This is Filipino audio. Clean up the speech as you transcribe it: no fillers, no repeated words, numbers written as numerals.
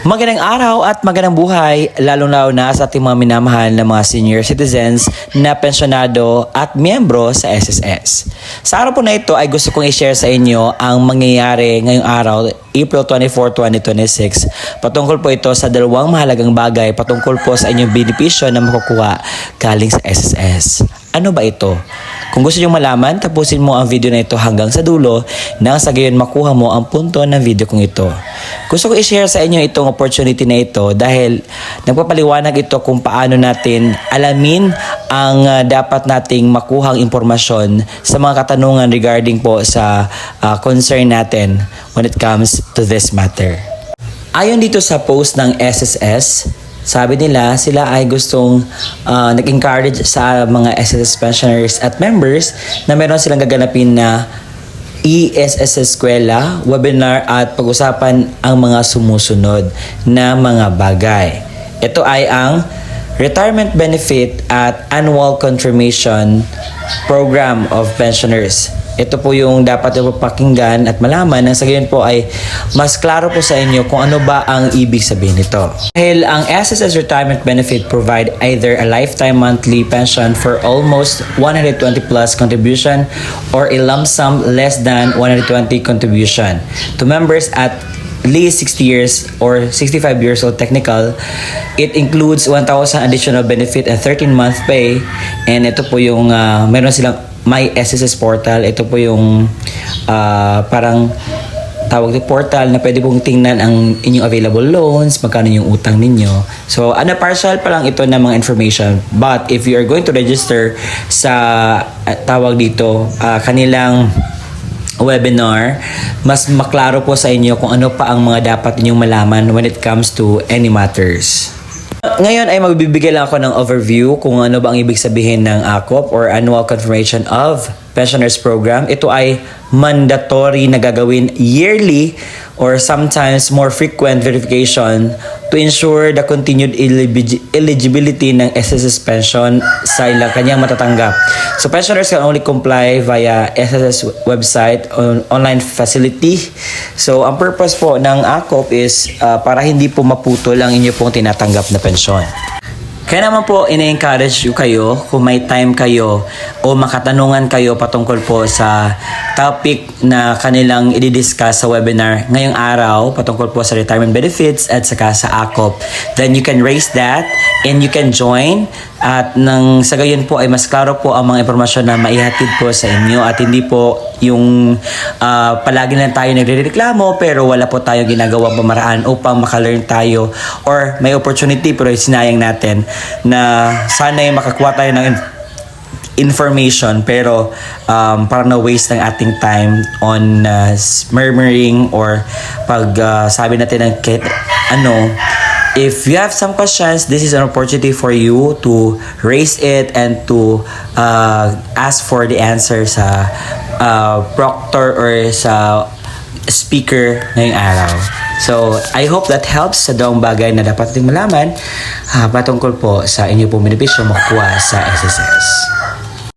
Magandang araw at magandang buhay, lalong-lalo na sa ating mga minamahal na mga senior citizens na pensyonado at miyembro sa SSS. Sa araw po na ito ay gusto kong i-share sa inyo ang mangyayari ngayong araw, April 24, 2026. Patungkol po ito sa dalawang mahalagang bagay patungkol po sa inyong benepisyo na makukuha galing sa SSS. Ano ba ito? Kung gusto nyo malaman, tapusin mo ang video na ito hanggang sa dulo nang sa gayon makuha mo ang punto ng video kong ito. Gusto ko i-share sa inyo itong opportunity na ito dahil nagpapaliwanag ito kung paano natin alamin ang dapat nating makuhang impormasyon sa mga katanungan regarding po sa concern natin when it comes to this matter. Ayon dito sa post ng SSS, sabi nila sila ay gustong nag-encourage sa mga SSS pensioners at members na meron silang gaganapin na ESS Eskwela, webinar at pag-usapan ang mga sumusunod na mga bagay. Ito ay ang Retirement Benefit at Annual Confirmation Program of Pensioners. Ito po yung dapat ipapakinggan at malaman nang sa gayon po ay mas klaro po sa inyo kung ano ba ang ibig sabihin nito. Dahil ang SSS Retirement Benefit provide either a lifetime monthly pension for almost 120 plus contribution or a lump sum less than 120 contribution to members at least 60 years or 65 years old technical. It includes 1,000 additional benefit and 13-month pay. And ito po yung meron silang My SSS portal. Ito po yung parang tawag ng portal na pwede pong tingnan ang inyong available loans, magkano yung utang ninyo. So, partial pa lang ito ng mga information. But if you are going to register sa tawag dito, kanilang webinar, mas maklaro po sa inyo kung ano pa ang mga dapat ninyong malaman when it comes to any matters. Ngayon ay magbibigay lang ako ng overview kung ano ba ang ibig sabihin ng ACOP or Annual Confirmation of Pensioners Program. Ito ay mandatory na gagawin yearly or sometimes more frequent verification to ensure the continued eligibility ng SSS pension sa ilang kanyang matatanggap. So pensioners can only comply via SSS website on online facility. So ang purpose po ng ACOP is para hindi po maputol ang inyo pong tinatanggap na pensyon. Kaya naman po, ina-encourage kayo kung may time kayo o makatanungan kayo patungkol po sa topic na kanilang i-discuss sa webinar ngayong araw patungkol po sa retirement benefits at saka sa ACOP. Then you can raise that and you can join at nang sa gayon po ay mas klaro po ang mga impormasyon na maihatid po sa inyo at hindi po yung palagi lang tayo nagrereklamo pero wala po tayong ginagawang pamaraan upang makalearn tayo or may opportunity pero sinayang natin na sana ay makakuha tayo ng information pero para na waste ng ating time on murmuring or pag sabi natin ng ano. If you have some questions, this is an opportunity for you to raise it and to ask for the answer sa proctor or sa speaker ngayong araw. So, I hope that helps sa daong bagay na dapat nating malaman patungkol po sa inyo pong benepisyo makukuha sa SSS.